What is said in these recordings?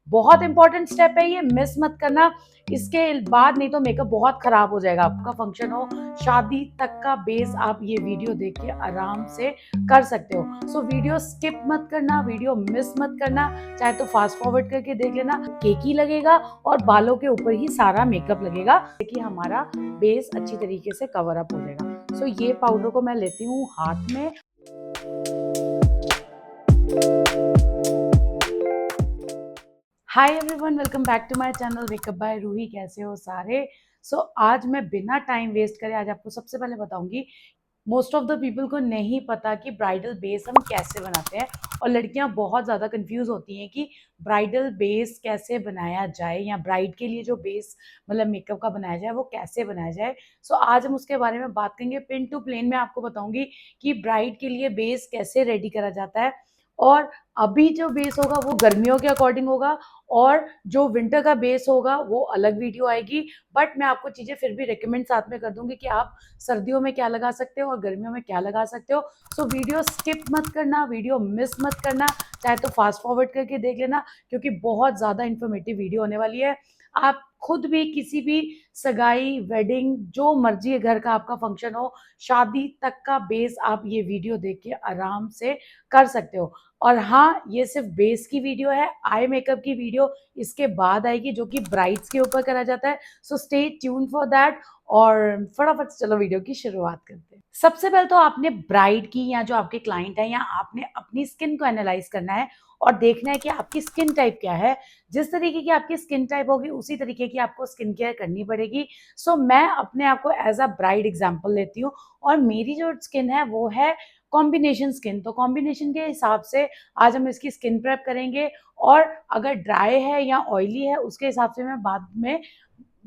बहुत important step है ये, मिस मत करना। इसके बाद नहीं तो मेकअप बहुत खराब हो जाएगा। आपका फंक्शन हो, शादी तक का बेस आप ये वीडियो देख के आराम से कर सकते हो। सो वीडियो स्किप मत करना, वीडियो मिस मत करना। चाहे तो फास्ट फॉरवर्ड करके देख लेना, केकी लगेगा और बालों के ऊपर ही सारा मेकअप लगेगा कि हमारा बेस अच्छी तरीके से कवर अप हो जाएगा। सो ये पाउडर को मैं लेती हूँ हाथ में। Hi everyone, welcome back to my channel makeup by Roohi. कैसे हो सारे? आज मैं बिना टाइम वेस्ट करे आज आपको सबसे पहले बताऊंगी। मोस्ट ऑफ द पीपल को नहीं पता कि ब्राइडल बेस हम कैसे बनाते हैं, और लड़कियां बहुत ज़्यादा कंफ्यूज होती हैं कि ब्राइडल बेस कैसे बनाया जाए, या ब्राइड के लिए जो बेस मतलब मेकअप का बनाया जाए वो कैसे बनाया जाए। आज हम उसके बारे में बात करेंगे। पिन टू प्लेन में आपको बताऊंगी कि ब्राइड के लिए बेस कैसे रेडी करा जाता है। और अभी जो बेस होगा वो गर्मियों के अकॉर्डिंग होगा, और जो विंटर का बेस होगा वो अलग वीडियो आएगी। बट मैं आपको चीज़ें फिर भी रिकमेंड साथ में कर दूंगी कि आप सर्दियों में क्या लगा सकते हो और गर्मियों में क्या लगा सकते हो। वीडियो स्किप मत करना, वीडियो मिस मत करना। चाहे तो फास्ट फॉरवर्ड करके देख लेना, क्योंकि बहुत ज़्यादा इन्फॉर्मेटिव वीडियो होने वाली है। आप खुद भी किसी भी सगाई, वेडिंग, जो मर्जी घर का आपका फंक्शन हो, शादी तक का बेस आप ये वीडियो देख के आराम से कर सकते हो। और हाँ, ये सिर्फ बेस की वीडियो है, आई मेकअप की वीडियो इसके बाद आएगी जो कि ब्राइड्स के ऊपर करा जाता है। Stay tune for that. और फटाफट चलो वीडियो की शुरुआत करते हैं। सबसे पहले तो आपने ब्राइड की या जो आपके क्लाइंट है, या आपने अपनी स्किन को एनालाइज करना है और देखना है कि आपकी स्किन टाइप क्या है। जिस तरीके की आपकी स्किन टाइप होगी उसी तरीके की आपको स्किन केयर करनी पड़ेगी। मैं अपने आप को एज अ ब्राइड एग्जाम्पल लेती हूँ, और मेरी जो स्किन है वो है कॉम्बिनेशन स्किन। तो कॉम्बिनेशन के हिसाब से आज हम इसकी स्किन प्रेप करेंगे, और अगर ड्राई है या ऑयली है उसके हिसाब से मैं बाद में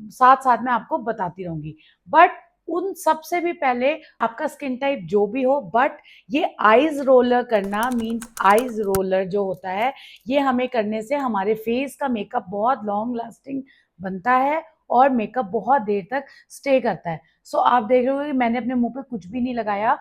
साथ साथ में आपको बताती रहूंगी। बट उन सबसे भी पहले आपका स्किन टाइप जो भी हो, बट ये आईज रोलर करना मींस आईज रोलर जो होता है, ये हमें करने से हमारे फेस का मेकअप बहुत लॉन्ग लास्टिंग बनता है और मेकअप बहुत देर तक स्टे करता है। आप देख रहे हो कि मैंने अपने मुंह पे कुछ भी नहीं लगाया।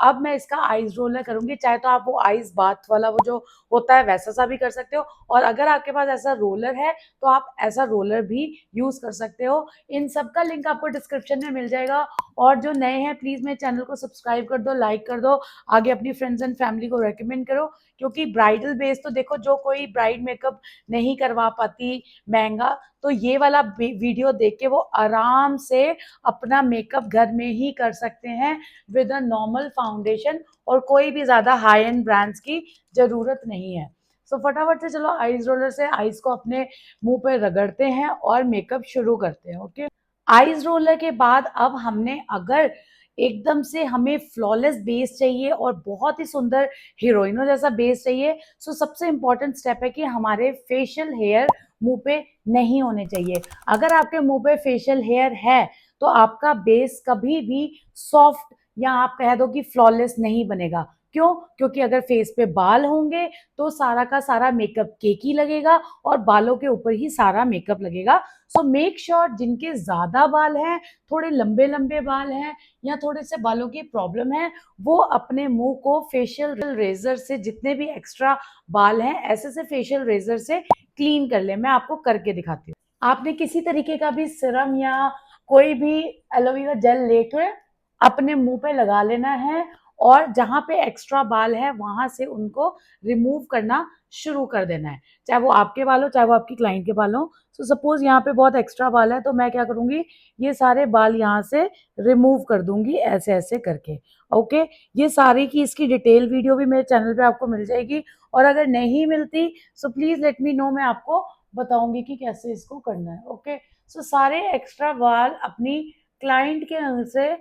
अब मैं इसका आईज रोलर करूंगी। चाहे तो आप वो आईज बाथ वाला वो जो होता है वैसा सा भी कर सकते हो, और अगर आपके पास ऐसा रोलर है तो आप ऐसा रोलर भी यूज कर सकते हो। इन सब का लिंक आपको डिस्क्रिप्शन में मिल जाएगा। और जो नए हैं प्लीज मेरे चैनल को सब्सक्राइब कर दो, लाइक कर दो, आगे अपनी फ्रेंड्स एंड फैमिली को रेकमेंड करो। क्योंकि ब्राइडल बेस तो देखो, जो कोई ब्राइड मेकअप नहीं करवा पाती महंगा, तो ये वाला वीडियो देख के वो आराम से अपना मेकअप घर में ही कर सकते हैं विद अ नॉर्मल फाउंडेशन, और कोई भी ज्यादा हाई एंड ब्रांड्स की जरूरत नहीं है। फटाफट से चलो आईज रोलर से आईज को अपने मुंह पे रगड़ते हैं और मेकअप शुरू करते हैं। ओके, आईज रोलर के बाद अब हमने, अगर एकदम से हमें फ्लॉलेस बेस चाहिए और बहुत ही सुंदर हीरोइनों जैसा बेस चाहिए, सबसे इंपॉर्टेंट स्टेप है कि हमारे फेशियल हेयर मुंह पे नहीं होने चाहिए। अगर आपके मुंह पे फेशियल हेयर है तो आपका बेस कभी भी सॉफ्ट, या आप कह दो कि फ्लॉलेस नहीं बनेगा। क्यों? क्योंकि अगर फेस पे बाल होंगे तो सारा का सारा मेकअप केकी लगेगा और बालों के ऊपर ही सारा मेकअप लगेगा। मेक श्योर जिनके ज्यादा बाल हैं, थोड़े लंबे लंबे बाल हैं, या थोड़े से बालों की प्रॉब्लम है, वो अपने मुंह को फेशियल रेजर से, जितने भी एक्स्ट्रा बाल हैं ऐसे से फेशियल रेजर से क्लीन कर ले। मैं आपको करके दिखाती हूँ। आपने किसी तरीके का भी सिरम या कोई भी एलोवेरा जेल लेकर अपने मुंह पे लगा लेना है, और जहां पे एक्स्ट्रा बाल है वहां से उनको रिमूव करना शुरू कर देना है। चाहे वो आपके बाल हो, चाहे वो आपकी क्लाइंट के बाल हो। सपोज यहाँ पे बहुत एक्स्ट्रा बाल है तो मैं क्या करूंगी, ये सारे बाल यहाँ से रिमूव कर दूंगी ऐसे ऐसे करके। ओके, ये सारी की इसकी डिटेल वीडियो भी मेरे चैनल पे आपको मिल जाएगी, और अगर नहीं मिलती प्लीज लेट मी नो, मैं आपको बताऊंगी कि कैसे इसको करना है। ओके, सारे एक्स्ट्रा बाल अपनी क्लाइंट के अंग से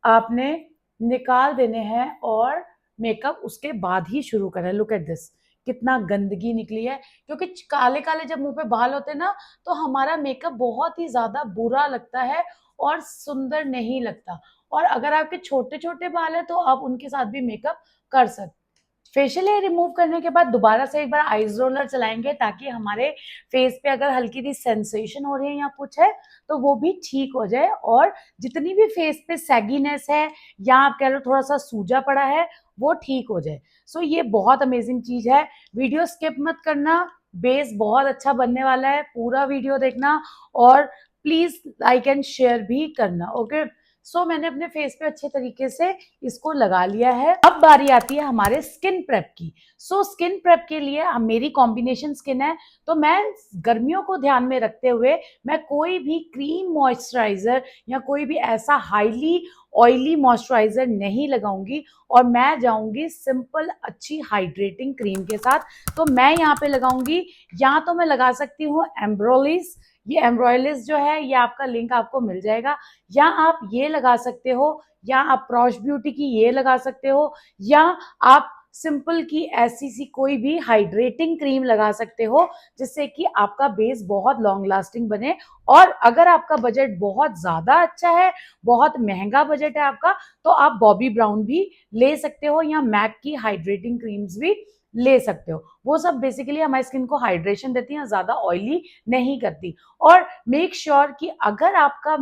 आपने निकाल देने हैं, और मेकअप उसके बाद ही शुरू करें। लुक एट दिस, कितना गंदगी निकली है। क्योंकि काले काले जब मुंह पे बाल होते हैं ना, तो हमारा मेकअप बहुत ही ज्यादा बुरा लगता है और सुंदर नहीं लगता। और अगर आपके छोटे छोटे बाल है तो आप उनके साथ भी मेकअप कर सकते। फेशियल हेयर रिमूव करने के बाद दोबारा से एक बार आईज रोलर चलाएंगे, ताकि हमारे फेस पे अगर हल्की दी सेंसेशन हो रही है या कुछ है तो वो भी ठीक हो जाए, और जितनी भी फेस पे सैगीनेस है, या आप कह लो थोड़ा सा सूजा पड़ा है, वो ठीक हो जाए। ये बहुत अमेजिंग चीज है। वीडियो स्किप मत करना, बेस बहुत अच्छा बनने वाला है, पूरा वीडियो देखना और प्लीज लाइक एंड शेयर भी करना। ओके, सो मैंने अपने फेस पे अच्छे तरीके से इसको लगा लिया है। अब बारी आती है हमारे स्किन प्रेप की। सो स्किन प्रेप के लिए मेरी कॉम्बिनेशन स्किन है, तो मैं गर्मियों को ध्यान में रखते हुए मैं कोई भी क्रीम मॉइस्चराइजर या कोई भी ऐसा हाईली ऑयली मॉइस्चराइजर नहीं लगाऊंगी और मैं जाऊंगी सिंपल अच्छी हाइड्रेटिंग क्रीम के साथ। तो मैं यहाँ पे लगाऊंगी, या तो मैं लगा सकती हूँ एम्ब्रोलिस। ये एम्ब्रोलिस जो है ये आपका लिंक आपको मिल जाएगा, या आप ये लगा सकते हो, या आप प्रॉश ब्यूटी की ये लगा सकते हो, या आप सिंपल की ऐसी सी कोई भी हाइड्रेटिंग क्रीम लगा सकते हो, जिससे कि आपका बेस बहुत लॉन्ग लास्टिंग बने। और अगर आपका बजट बहुत ज्यादा अच्छा है, बहुत महंगा बजट है आपका, तो आप बॉबी ब्राउन भी ले सकते हो, या मैक की हाइड्रेटिंग क्रीम्स भी ले सकते हो। वो सब बेसिकली हमारी स्किन को हाइड्रेशन देती हैं, ज्यादा ऑयली नहीं करती। और मेक श्योर कि अगर आपका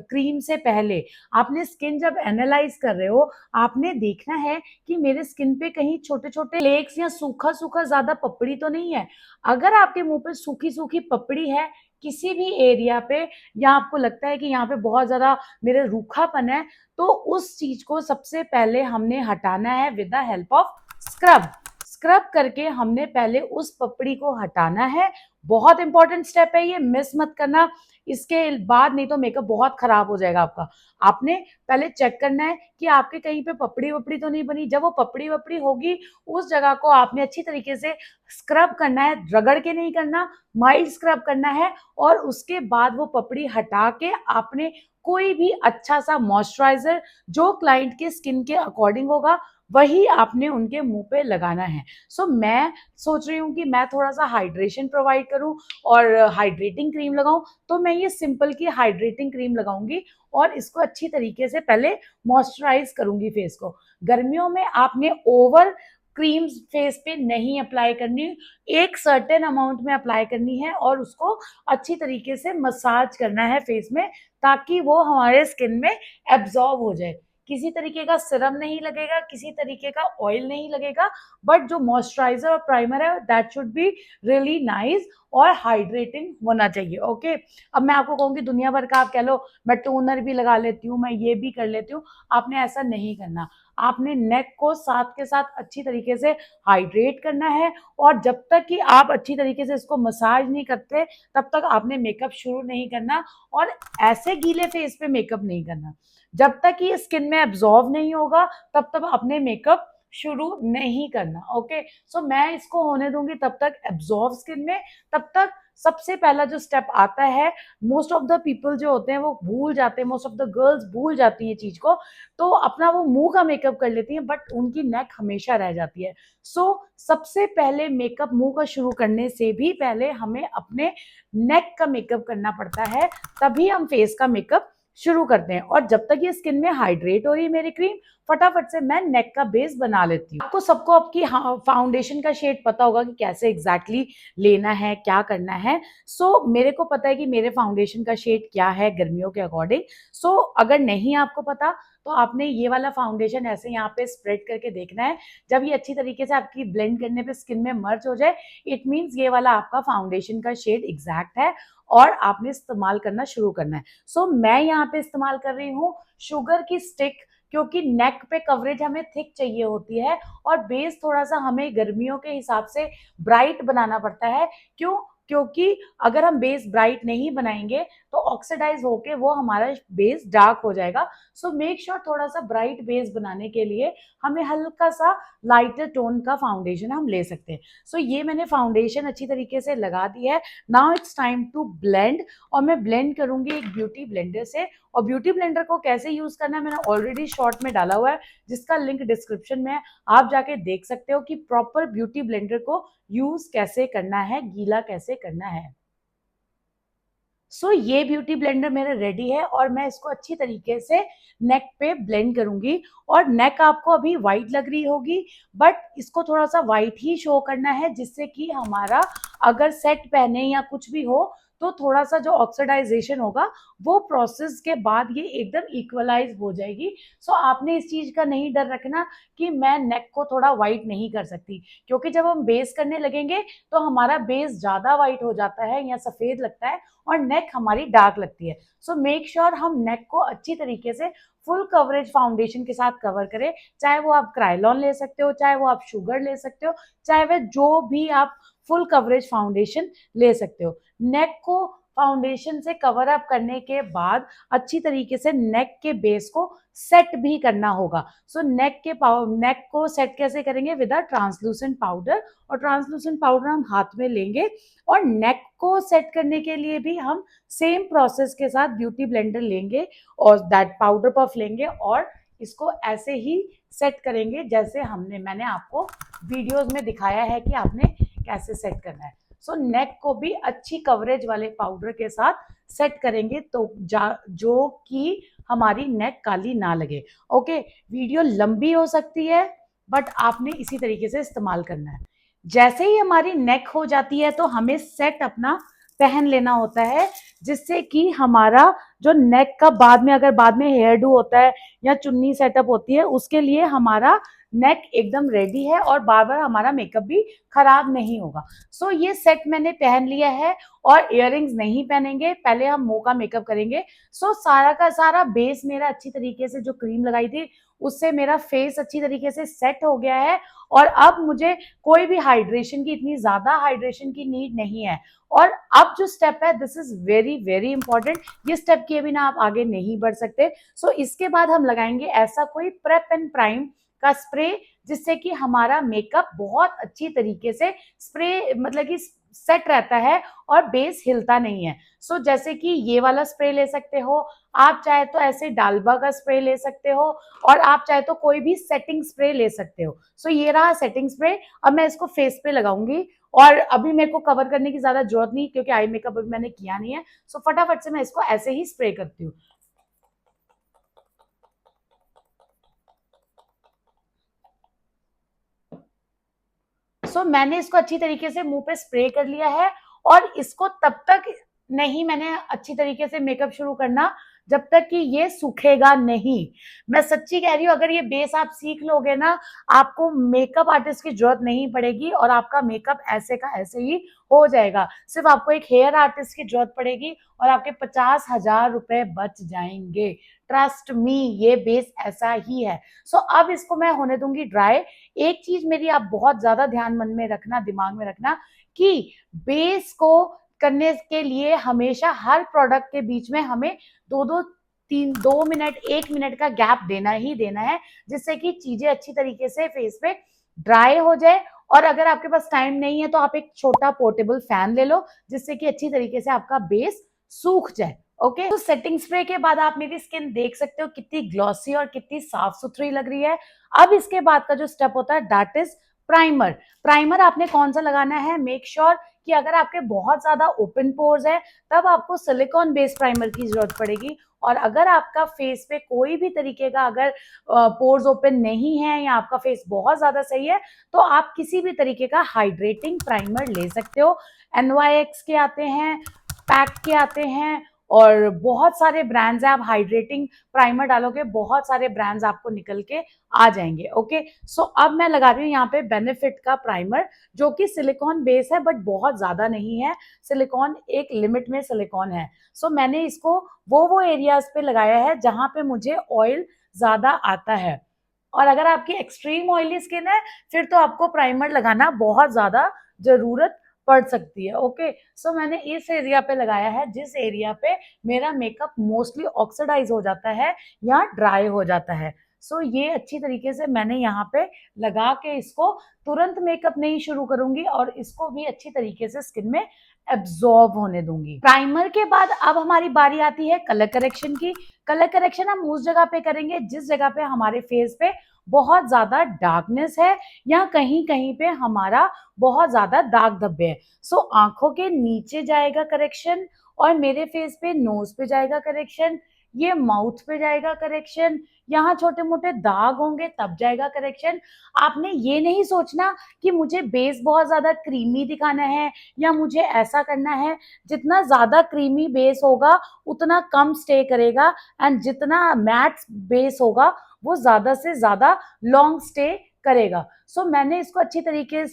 क्रीम से पहले आपने स्किन जब एनालाइज कर रहे हो, आपने देखना है कि मेरे स्किन पे कहीं छोटे छोटे फ्लेक्स या सूखा सूखा ज्यादा पपड़ी तो नहीं है। अगर आपके मुंह पे सूखी सूखी पपड़ी है किसी भी एरिया पे, या आपको लगता है कि यहाँ पे बहुत ज्यादा मेरे रूखापन है, तो उस चीज को सबसे पहले हमने हटाना है with the help of scrub. Scrub करके हमने पहले उस पपड़ी को हटाना है। बहुत इंपॉर्टेंट स्टेप है ये, मिस मत करना। इसके बाद नहीं तो मेकअप बहुत खराब हो जाएगा आपका। आपने पहले चेक करना है कि आपके कहीं पे पपड़ी वपड़ी तो नहीं बनी। जब वो पपड़ी वपड़ी होगी, उस जगह को आपने अच्छी तरीके से स्क्रब करना है, रगड़ के नहीं करना, माइल्ड स्क्रब करना है। और उसके बाद वो पपड़ी हटा के आपने कोई भी अच्छा सा मॉइस्चराइजर जो क्लाइंट के स्किन के अकॉर्डिंग होगा, वही आपने उनके मुंह पे लगाना है। सो मैं सोच रही हूँ कि मैं थोड़ा सा हाइड्रेशन प्रोवाइड करूँ और हाइड्रेटिंग क्रीम लगाऊं, तो मैं ये सिंपल की हाइड्रेटिंग क्रीम लगाऊंगी और इसको अच्छी तरीके से पहले मॉइस्चराइज करूंगी फेस को। गर्मियों में आपने ओवर क्रीम फेस पे नहीं अप्लाई करनी, एक सर्टेन अमाउंट में अप्लाई करनी है और उसको अच्छी तरीके से मसाज करना है फेस में, ताकि वो हमारे स्किन में एब्जॉर्ब हो जाए। किसी तरीके का सिरम नहीं लगेगा, किसी तरीके का ऑयल नहीं लगेगा, बट जो मॉइस्चराइजर और प्राइमर है that should be really nice और हाइड्रेटिंग होना चाहिए। ओके, अब मैं आपको कहूंगी दुनिया भर का आप कह लो मैं टोनर भी लगा लेती हूँ, मैं ये भी कर लेती हूँ, आपने ऐसा नहीं करना। आपने नेक को साथ के साथ अच्छी तरीके से हाइड्रेट करना है, और जब तक कि आप अच्छी तरीके से इसको मसाज नहीं करते, तब तक आपने मेकअप शुरू नहीं करना। और ऐसे गीले फेस पे मेकअप नहीं करना। जब तक ये स्किन में एब्जॉर्व नहीं होगा, तब तक आपने मेकअप शुरू नहीं करना। ओके, सो मैं इसको होने दूंगी तब तक एब्जॉर्व स्किन में। तब तक सबसे पहला जो स्टेप आता है, मोस्ट ऑफ द पीपल जो होते हैं वो भूल जाते हैं, मोस्ट ऑफ द गर्ल्स भूल जाती है चीज को, तो अपना वो मुंह का मेकअप कर लेती हैं, बट उनकी नेक हमेशा रह जाती है। सो सबसे पहले मेकअप मुंह का शुरू करने से भी पहले हमें अपने नेक का मेकअप करना पड़ता है, तभी हम फेस का मेकअप शुरू करते हैं। और जब तक ये स्किन में हाइड्रेट हो रही है मेरी क्रीम, फटाफट से मैं नेक का बेस बना लेती हूँ। आपको सबको आपकी फाउंडेशन का शेड पता होगा कि कैसे एग्जैक्टली लेना है, क्या करना है। सो मेरे को पता है कि मेरे फाउंडेशन का शेड क्या है गर्मियों के अकॉर्डिंग। सो अगर नहीं आपको पता, तो आपने ये वाला फाउंडेशन ऐसे यहाँ पे स्प्रेड करके देखना है। जब ये अच्छी तरीके से आपकी ब्लेंड करने पे स्किन में मर्ज हो जाए, इट मीन्स ये वाला आपका फाउंडेशन का शेड एग्जैक्ट है और आपने इस्तेमाल करना शुरू करना है। सो मैं यहाँ पे इस्तेमाल कर रही हूँ शुगर की स्टिक, क्योंकि नेक पे कवरेज हमें थिक चाहिए होती है और बेस थोड़ा सा हमें गर्मियों के हिसाब से ब्राइट बनाना पड़ता है। क्यों? क्योंकि अगर हम बेस ब्राइट नहीं बनाएंगे तो ऑक्सीडाइज होके वो हमारा बेस डार्क हो जाएगा। सो मेक श्योर थोड़ा सा ब्राइट बेस बनाने के लिए हमें हल्का सा लाइटर टोन का फाउंडेशन हम ले सकते हैं। सो ये मैंने फाउंडेशन अच्छी तरीके से लगा दी है। Now it's time to blend, और मैं ब्लेंड करूंगी एक ब्यूटी ब्लेंडर से। और ब्यूटी ब्लेंडर को कैसे यूज करना है मैंने ऑलरेडी शॉर्ट में डाला हुआ है, जिसका लिंक डिस्क्रिप्शन में है, आप जाके देख सकते हो कि प्रॉपर ब्यूटी ब्लेंडर को यूज कैसे करना है, गीला कैसे करना है। सो ये ब्यूटी ब्लेंडर मेरा रेडी है और मैं इसको अच्छी तरीके से नेक पे ब्लेंड करूंगी। और नेक आपको अभी व्हाइट लग रही होगी, बट इसको थोड़ा सा व्हाइट ही शो करना है, जिससे कि हमारा अगर सेट पहने या कुछ भी हो तो थोड़ा सा जो ऑक्सीडाइजेशन होगा वो प्रोसेस के बाद ये एकदम इक्वलाइज हो जाएगी। सो आपने इस चीज का नहीं डर रखना कि मैं नेक को थोड़ा व्हाइट नहीं कर सकती, क्योंकि जब हम बेस करने लगेंगे तो हमारा बेस ज्यादा व्हाइट हो जाता है या सफेद लगता है और नेक हमारी डार्क लगती है। सो मेक श्योर हम नेक को अच्छी तरीके से फुल कवरेज फाउंडेशन के साथ कवर करें। चाहे वो आप क्राइलॉन ले सकते हो, चाहे वो आप शुगर ले सकते हो, चाहे वह जो भी आप फुल कवरेज फाउंडेशन ले सकते हो। नेक को फाउंडेशन से कवर अप करने के बाद अच्छी तरीके से नेक के बेस को सेट भी करना होगा। सो नेक को सेट कैसे करेंगे? With a translucent powder. और ट्रांसलूसेंट पाउडर हम हाथ में लेंगे और नेक को सेट करने के लिए भी हम सेम प्रोसेस के साथ ब्यूटी ब्लेंडर लेंगे और दैट पाउडर पफ लेंगे और इसको ऐसे ही सेट करेंगे जैसे मैंने आपको वीडियोस में दिखाया है कि आपने कैसे सेट करना है। सो नेक को भी अच्छी कवरेज वाले पाउडर के साथ सेट करेंगे तो जो कि हमारी नेक काली ना लगे। ओके, वीडियो लंबी हो सकती है बट आपने इसी तरीके से इस्तेमाल करना है। जैसे ही हमारी नेक हो जाती है तो हमें सेट अपना पहन लेना होता है, जिससे कि हमारा जो नेक का बाद में हेयर डू होता है या चुन्नी सेटअप होती है, उसके लिए हमारा नेक एकदम रेडी है और बार बार हमारा मेकअप भी खराब नहीं होगा। सो ये सेट मैंने पहन लिया है और इयररिंग्स नहीं पहनेंगे, पहले हम मुंह का मेकअप करेंगे। सो सारा का सारा बेस मेरा अच्छी तरीके से, जो क्रीम लगाई थी उससे मेरा फेस अच्छी तरीके से सेट हो गया है और अब मुझे कोई भी हाइड्रेशन की, इतनी ज्यादा हाइड्रेशन की नीड नहीं है। और अब जो स्टेप है, this is very very important, ये स्टेप किए बिना आप आगे नहीं बढ़ सकते। सो इसके बाद हम लगाएंगे ऐसा कोई प्रेप एंड प्राइम का स्प्रे, जिससे कि हमारा मेकअप बहुत अच्छी तरीके से स्प्रे मतलब कि सेट रहता है और बेस हिलता नहीं है। सो जैसे कि ये वाला स्प्रे ले सकते हो, आप चाहे तो ऐसे डालबा का स्प्रे ले सकते हो और आप चाहे तो कोई भी सेटिंग स्प्रे ले सकते हो। सो ये रहा सेटिंग स्प्रे। अब मैं इसको फेस पे लगाऊंगी और अभी मेरे को कवर करने की ज्यादा जरूरत नहीं क्योंकि आई मेकअप अभी मैंने किया नहीं है। सो फटाफट से मैं इसको ऐसे ही स्प्रे करती हूँ। सो मैंने इसको अच्छी तरीके से मुंह पे स्प्रे कर लिया है और इसको तब तक नहीं मैंने अच्छी तरीके से मेकअप शुरू करना जब तक कि ये सूखेगा नहीं। मैं सच्ची कह रही हूँ, अगर ये बेस आप सीख लोगे ना, आपको मेकअप आर्टिस्ट की जरूरत नहीं पड़ेगी और आपका मेकअप ऐसे का ऐसे ही हो जाएगा। सिर्फ आपको एक हेयर आर्टिस्ट की जरूरत पड़ेगी और आपके 50,000 रुपए बच जाएंगे। ट्रस्ट मी, ये बेस ऐसा ही है। सो अब इसको मैं होने दूंगी ड्राई। एक चीज मेरी आप बहुत ज्यादा ध्यान मन में रखना, दिमाग में रखना कि बेस को करने के लिए हमेशा हर प्रोडक्ट के बीच में हमें 2 मिनट 1 मिनट का गैप देना ही देना है, जिससे कि चीजें अच्छी तरीके से फेस पे ड्राई हो जाए। और अगर आपके पास टाइम नहीं है तो आप एक छोटा पोर्टेबल फैन ले लो, जिससे कि अच्छी तरीके से आपका बेस सूख जाए। ओके, तो सेटिंग स्प्रे के बाद आप मेरी स्किन देख सकते हो कितनी ग्लॉसी और कितनी साफ सुथरी लग रही है। अब इसके बाद का जो स्टेप होता है दैट इज प्राइमर। प्राइमर आपने कौन सा लगाना है? मेक श्योर कि अगर आपके बहुत ज्यादा ओपन पोर्स है तब आपको सिलिकॉन बेस्ड प्राइमर की जरूरत पड़ेगी। और अगर आपका फेस पे कोई भी तरीके का अगर पोर्स ओपन नहीं है या आपका फेस बहुत ज्यादा सही है तो आप किसी भी तरीके का हाइड्रेटिंग प्राइमर ले सकते हो। NYX के आते हैं, पैक के आते हैं और बहुत सारे ब्रांड्स हैं। आप हाइड्रेटिंग प्राइमर डालोगे, बहुत सारे ब्रांड्स आपको निकल के आ जाएंगे। ओके, सो अब मैं लगा रही हूँ यहाँ पे बेनिफिट का प्राइमर, जो कि सिलिकॉन बेस है बट बहुत ज्यादा नहीं है। सिलिकॉन एक लिमिट में सिलिकॉन है। सो मैंने इसको वो एरियाज पे लगाया है जहां पे मुझे ऑयल ज्यादा आता है। और अगर आपकी एक्सट्रीम ऑयली स्किन है फिर तो आपको प्राइमर लगाना बहुत ज्यादा जरूरत पड़ सकती है। ओके, सो मैंने इस एरिया पे लगाया है जिस एरिया पे मेरा मेकअप मोस्टली ऑक्सीडाइज हो जाता है या ड्राई हो जाता है। सो ये अच्छी तरीके से मैंने यहाँ पे लगा के इसको तुरंत मेकअप नहीं शुरू करूंगी और इसको भी अच्छी तरीके से स्किन में एब्जॉर्ब होने दूंगी। प्राइमर के बाद अब हमारी बारी आती है कलर करेक्शन की। कलर करेक्शन हम उस जगह पे करेंगे जिस जगह पे हमारे फेस पे बहुत ज्यादा डार्कनेस है या कहीं कहीं पे हमारा बहुत ज्यादा दाग धब्बे है। सो आंखों के नीचे जाएगा करेक्शन और मेरे फेस पे, नोज पे जाएगा करेक्शन, ये माउथ पे जाएगा करेक्शन, यहाँ छोटे मोटे दाग होंगे तब जाएगा करेक्शन। आपने ये नहीं सोचना कि मुझे बेस बहुत ज्यादा क्रीमी दिखाना है या मुझे ऐसा करना है। जितना ज्यादा क्रीमी बेस होगा उतना कम स्टे करेगा, एंड जितना मैट बेस होगा वो ज्यादा से ज्यादा लॉन्ग स्टे करेगा। सो मैंने इसको अच्छी तरीके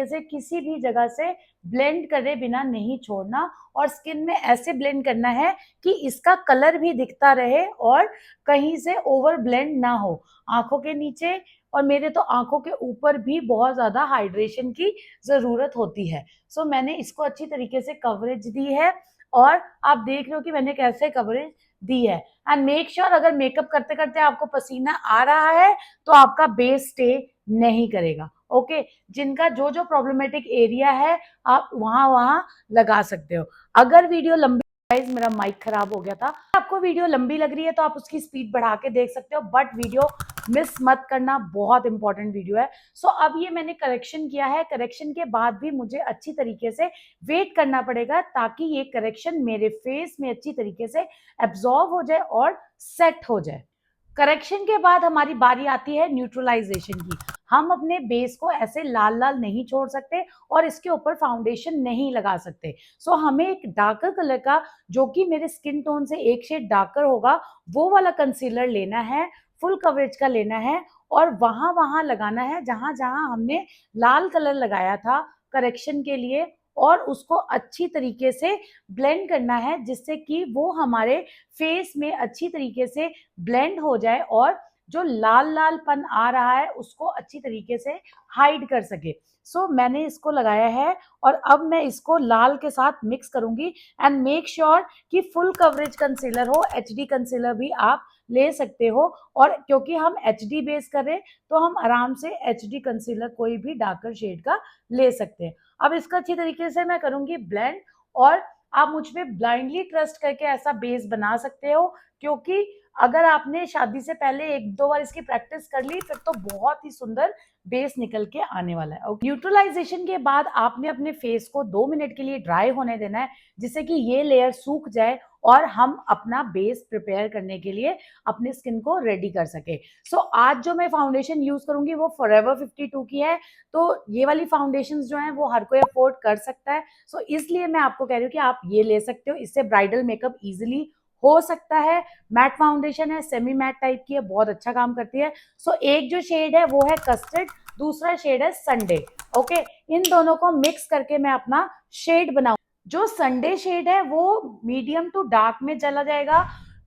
से किसी भी जगह से ब्लेंड करे बिना नहीं छोड़ना, और स्किन में ऐसे ब्लेंड करना है कि इसका कलर भी दिखता रहे और कहीं से ओवर ब्लेंड ना हो। आंखों के नीचे और मेरे तो आंखों के ऊपर भी बहुत ज्यादा हाइड्रेशन की जरूरत होती है। सो मैंने इसको अच्छी तरीके से कवरेज दी है, और आप देख रहे हो कि मैंने कैसे कवरेज दी है। एंड मेक श्योर अगर मेकअप करते करते आपको पसीना आ रहा है तो आपका बेस स्टे नहीं करेगा। ओके, जिनका जो जो प्रॉब्लमेटिक एरिया है आप वहां वहां लगा सकते हो। अगर वीडियो लंबी, मेरा माइक खराब हो गया था, आपको वीडियो लंबी लग रही है तो आप उसकी स्पीड बढ़ा के देख सकते हो, बट वीडियो मिस मत करना, बहुत इंपॉर्टेंट वीडियो है। सो अब ये मैंने करेक्शन किया है, करेक्शन के बाद भी मुझे अच्छी तरीके से वेट करना पड़ेगा ताकि ये करेक्शन मेरे फेस में अच्छी तरीके से एब्जॉर्ब हो जाए और सेट हो जाए। करेक्शन के बाद हमारी बारी आती है न्यूट्रलाइजेशन की। हम अपने बेस को ऐसे लाल लाल नहीं छोड़ सकते और इसके ऊपर फाउंडेशन नहीं लगा सकते। सो हमें एक डार्कर कलर का, जो कि मेरे स्किन टोन से एक शेड डार्कर होगा, वो वाला कंसीलर लेना है, फुल कवरेज का लेना है, और वहां वहां लगाना है जहां जहां हमने लाल कलर लगाया था करेक्शन के लिए, और उसको अच्छी तरीके से ब्लेंड करना है जिससे कि वो हमारे फेस में अच्छी तरीके से ब्लेंड हो जाए और जो लाल लालपन आ रहा है उसको अच्छी तरीके से हाइड कर सके। सो मैंने इसको लगाया है और अब मैं इसको लाल के साथ मिक्स करूंगी। एंड मेक श्योर कि फुल कवरेज कंसीलर हो, एचडी कंसीलर भी आप ले सकते हो, और क्योंकि हम एचडी बेस कर रहे हैं तो हम आराम से एचडी कंसीलर कोई भी डार्कर शेड का ले सकते हैं। अब इसका अच्छी तरीके से मैं करूंगी ब्लेंड, और आप मुझ पे ब्लाइंडली ट्रस्ट करके ऐसा बेस बना सकते हो, क्योंकि अगर आपने शादी से पहले एक दो बार इसकी प्रैक्टिस कर ली फिर तो बहुत ही सुंदर बेस निकल के आने वाला है। न्यूट्रलाइजेशन के बाद आपने अपने फेस को 2 मिनट के लिए ड्राई होने देना है, जिससे कि ये लेयर सूख जाए और हम अपना बेस प्रिपेयर करने के लिए अपने स्किन को रेडी कर सके। सो आज जो मैं फाउंडेशन यूज करूंगी वो फॉरएवर 52 की है। तो ये वाली फाउंडेशन जो है वो हर कोई अफोर्ड कर सकता है। सो इसलिए मैं आपको कह रही हूँ कि आप ये ले सकते हो, इससे ब्राइडल मेकअप इजिली हो सकता है। मैट फाउंडेशन है, सेमी मैट टाइप की है, बहुत अच्छा काम करती है। सो एक जो शेड है वो है कस्टर्ड, दूसरा शेड है संडे। ओके, इन दोनों को मिक्स करके मैं अपना शेड बनाऊं। जो संडे शेड है वो मीडियम टू डार्क में चला जाएगा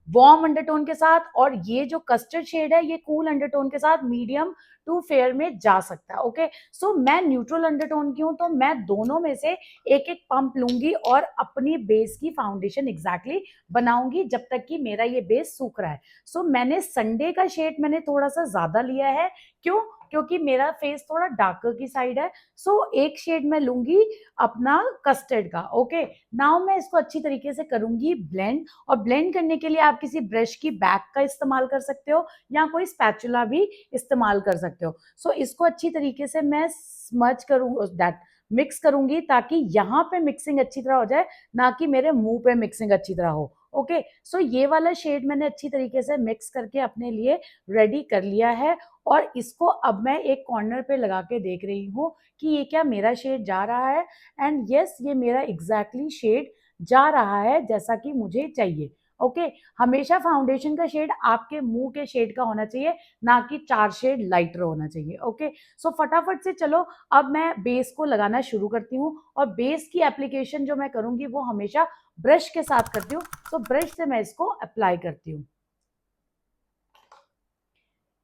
वार्म अंडरटोन के साथ, और ये जो कस्टर्ड शेड है ये कूल अंडरटोन के साथ मीडियम टू फेयर में जा सकता है। ओके, सो मैं न्यूट्रल अंडरटोन की हूं तो मैं दोनों में से एक एक पंप लूंगी और अपनी बेस की फाउंडेशन एग्जैक्टली बनाऊंगी जब तक कि मेरा ये बेस सूख रहा है। सो मैंने संडे का शेड मैंने थोड़ा सा ज्यादा लिया है, क्यों? क्योंकि मेरा फेस थोड़ा डार्कर की साइड है। सो एक शेड मैं लूंगी अपना कस्टर्ड का। ओके, नाउ मैं इसको अच्छी तरीके से करूंगी ब्लेंड, और ब्लेंड करने के लिए आप किसी ब्रश की बैक का इस्तेमाल कर सकते हो या कोई स्पैचुला भी इस्तेमाल कर सकते हो। सो इसको अच्छी तरीके से मैं स्मज करूँ दैट मिक्स करूंगी ताकि यहाँ पे मिक्सिंग अच्छी तरह हो जाए, ना कि मेरे मुंह पे मिक्सिंग अच्छी तरह हो। ओके, सो ये वाला शेड मैंने अच्छी तरीके से मिक्स करके अपने लिए रेडी कर लिया है, और इसको अब मैं एक कॉर्नर पे लगा के देख रही हूँ कि ये क्या मेरा शेड जा रहा है। एंड यस, ये मेरा एग्जैक्टली शेड जा रहा है जैसा कि मुझे चाहिए। ओके, हमेशा फाउंडेशन का शेड आपके मुंह के शेड का होना चाहिए, ना कि 4 शेड लाइटर होना चाहिए। ओके, सो फटाफट से चलो अब मैं बेस को लगाना शुरू करती हूँ, और बेस की एप्लीकेशन जो मैं करूंगी वो हमेशा ब्रश के साथ करती हूँ। तो ब्रश से मैं इसको अप्लाई करती हूँ।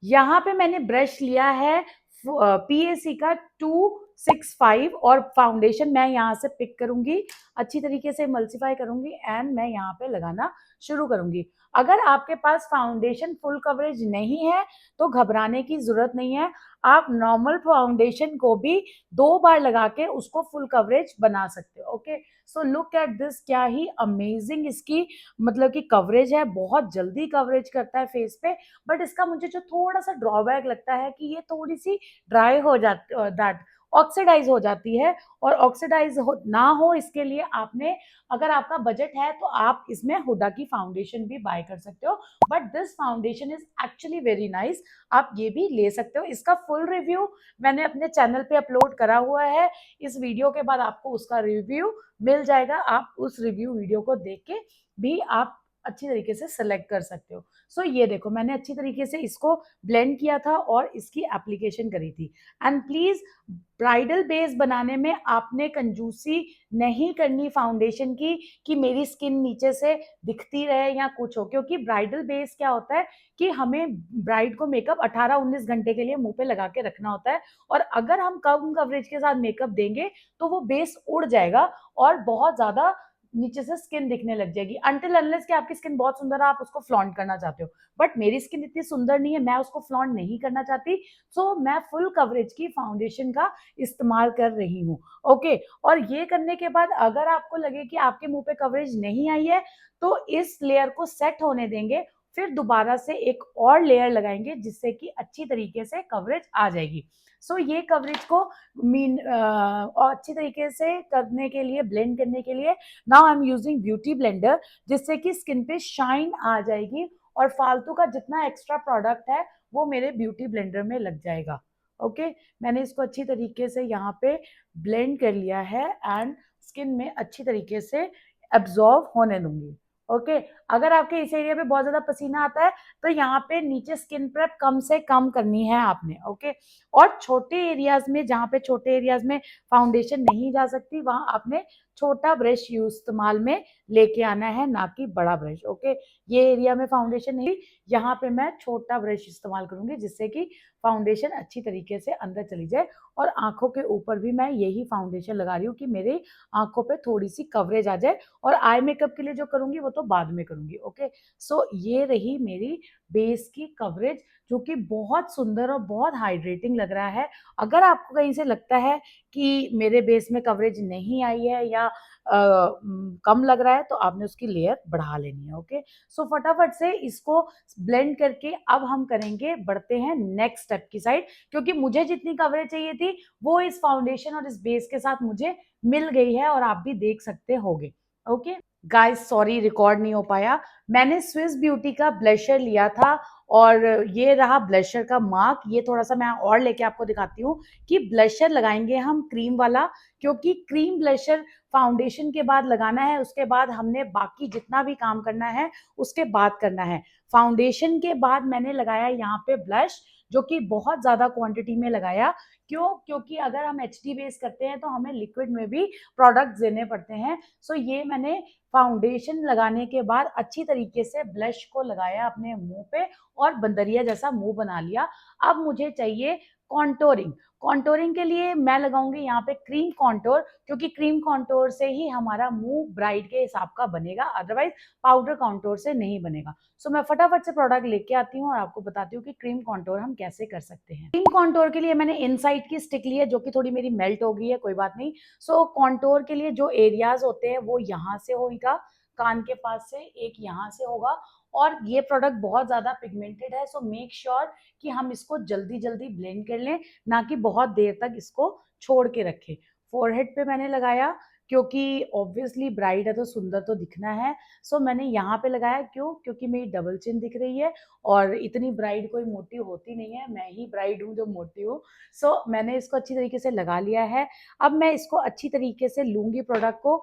यहाँ पे मैंने ब्रश लिया है PAC का 265, और फाउंडेशन मैं यहाँ से पिक करूंगी, अच्छी तरीके से मल्टीप्लाई करूंगी एंड मैं यहाँ पे लगाना शुरू करूंगी। अगर आपके पास फाउंडेशन फुल कवरेज नहीं है तो घबराने की जरूरत नहीं है, आप नॉर्मल फाउंडेशन को भी 2 बार लगा के उसको फुल कवरेज बना सकते हो। Okay, so look at this, क्या ही अमेजिंग इसकी मतलब कि कवरेज है, बहुत जल्दी कवरेज करता है फेस पे। बट इसका मुझे जो थोड़ा सा ड्रॉबैक लगता है कि ये थोड़ी सी ड्राई हो जाती दैट, ऑक्सीडाइज हो जाती है। और ऑक्सीडाइज ना हो इसके लिए आपने, अगर आपका बजट है तो आप इसमें हुडा की फाउंडेशन भी बाय कर सकते हो, but this foundation is actually very nice, आप ये भी ले सकते हो। इसका फुल रिव्यू मैंने अपने चैनल पे अपलोड करा हुआ है, इस वीडियो के बाद आपको उसका रिव्यू मिल जाएगा, आप उस रिव्यू वीडियो को देख के भी आप अच्छी तरीके से सेलेक्ट कर सकते हो। सो ये देखो मैंने अच्छी तरीके से इसको ब्लेंड किया था और इसकी एप्लीकेशन करी थी। एंड प्लीज ब्राइडल बेस बनाने में आपने कंजूसी नहीं करनी फाउंडेशन की, कि मेरी स्किन नीचे से दिखती रहे या कुछ हो, क्योंकि ब्राइडल बेस क्या होता है कि हमें ब्राइड को मेकअप 18-19 घंटे के लिए मुंह पे लगा के रखना होता है, और अगर हम कम कवरेज के साथ मेकअप देंगे तो वो बेस उड़ जाएगा और बहुत ज्यादा नीचे से स्किन दिखने लग जाएगी, अनटिल अनलेस कि आपकी स्किन बहुत सुंदर है, आप उसको फ्लॉन्ट करना चाहते हो। बट मेरी स्किन इतनी सुंदर नहीं है, मैं उसको फ्लॉन्ट नहीं करना चाहती, सो मैं फुल कवरेज की फाउंडेशन का इस्तेमाल कर रही हूँ। ओके, और ये करने के बाद अगर आपको लगे कि आपके मुंह पे कवरेज नहीं आई है तो इस लेयर को सेट होने देंगे, फिर दोबारा से एक और लेयर लगाएंगे जिससे कि अच्छी तरीके से कवरेज आ जाएगी। सो ये कवरेज को और अच्छी तरीके से करने के लिए, ब्लेंड करने के लिए, now I am using beauty blender, जिससे कि स्किन पे शाइन आ जाएगी और फालतू का जितना एक्स्ट्रा प्रोडक्ट है वो मेरे ब्यूटी ब्लेंडर में लग जाएगा। ओके, मैंने इसको अच्छी तरीके से यहाँ पे ब्लेंड कर लिया है एंड स्किन में अच्छी तरीके से एब्जॉर्ब होने दूंगी। ओके, अगर आपके इस एरिया पे बहुत ज्यादा पसीना आता है तो यहाँ पे नीचे स्किन प्रेप कम से कम करनी है आपने। ओके, और छोटे एरियाज में, जहाँ पे छोटे एरियाज में फाउंडेशन नहीं जा सकती, वहां आपने छोटा ब्रश यूज इस्तेमाल में लेके आना है, ना कि बड़ा ब्रश। ओके, ये एरिया में फाउंडेशन नहीं, यहाँ पे मैं छोटा ब्रश इस्तेमाल करूंगी जिससे कि फाउंडेशन अच्छी तरीके से अंदर चली जाए। और आंखों के ऊपर भी मैं यही फाउंडेशन लगा रही हूँ कि मेरे आंखों पे थोड़ी सी कवरेज आ जाए, और आई मेकअप के लिए जो करूंगी वो तो बाद में करूंगी। ओके, सो ये रही मेरी बेस की कवरेज, जो कि बहुत सुंदर और बहुत हाइड्रेटिंग लग रहा है। अगर आपको कहीं से लगता है कि मेरे बेस में कवरेज नहीं आई है या कम लग रहा है तो आपने उसकी लेयर बढ़ा लेनी है। ओके, सो फटाफट से इसको ब्लेंड करके अब हम करेंगे, बढ़ते हैं नेक्स्ट स्टेप की साइड, क्योंकि मुझे जितनी कवरेज चाहिए थी वो इस फाउंडेशन और इस बेस के साथ मुझे मिल गई है, और आप भी देख सकते होगे। ओके गाइस, सॉरी रिकॉर्ड नहीं हो पाया, मैंने स्विस ब्यूटी का ब्लशर लिया था और ये रहा ब्लशर का मार्क। ये थोड़ा सा मैं और लेके आपको दिखाती हूँ कि ब्लशर लगाएंगे हम क्रीम वाला, क्योंकि क्रीम ब्लशर फाउंडेशन के बाद लगाना है, उसके बाद हमने बाकी जितना भी काम करना है उसके बाद करना है। फाउंडेशन के बाद मैंने लगाया यहाँ पे ब्लश, जो कि बहुत ज्यादा क्वांटिटी में लगाया। क्यों? क्योंकि अगर हम एचडी बेस करते हैं तो हमें लिक्विड में भी प्रोडक्ट्स देने पड़ते हैं। सो ये मैंने फाउंडेशन लगाने के बाद अच्छी तरीके से ब्लश को लगाया अपने मुंह पे और बंदरिया जैसा मुंह बना लिया। अब मुझे चाहिए कॉन्टोरिंग। कॉन्टोरिंग के लिए मैं लगाऊंगी यहाँ पे क्रीम कॉन्टोर, क्योंकि क्रीम कॉन्टोर से ही हमारा मुंह ब्राइड के हिसाब का बनेगा, अदरवाइज पाउडर कॉन्टोर से नहीं बनेगा। सो मैं फटाफट से प्रोडक्ट लेके आती हूँ और आपको बताती हूँ कि क्रीम कॉन्टोर हम कैसे कर सकते हैं। क्रीम कॉन्टोर के लिए मैंने इनसाइड की स्टिक ली है, जो कि थोड़ी मेरी मेल्ट हो गई है, कोई बात नहीं। सो कॉन्टोर के लिए जो एरियाज होते हैं वो यहाँ से होगा, कान के पास से एक यहाँ से होगा, और ये प्रोडक्ट बहुत ज्यादा पिगमेंटेड है, सो मेक श्योर कि हम इसको जल्दी जल्दी ब्लेंड कर लें, ना कि बहुत देर तक इसको छोड़ के रखें। फोरहेड पे मैंने लगाया, क्योंकि ऑब्वियसली ब्राइड है तो सुंदर तो दिखना है। सो मैंने यहाँ पे लगाया, क्यों? क्योंकि मेरी डबल चिन दिख रही है और इतनी ब्राइड कोई मोटी होती नहीं है, मैं ही ब्राइड हूँ जो मोटी हूँ। सो मैंने इसको अच्छी तरीके से लगा लिया है। अब मैं इसको अच्छी तरीके से लूंगी, प्रोडक्ट को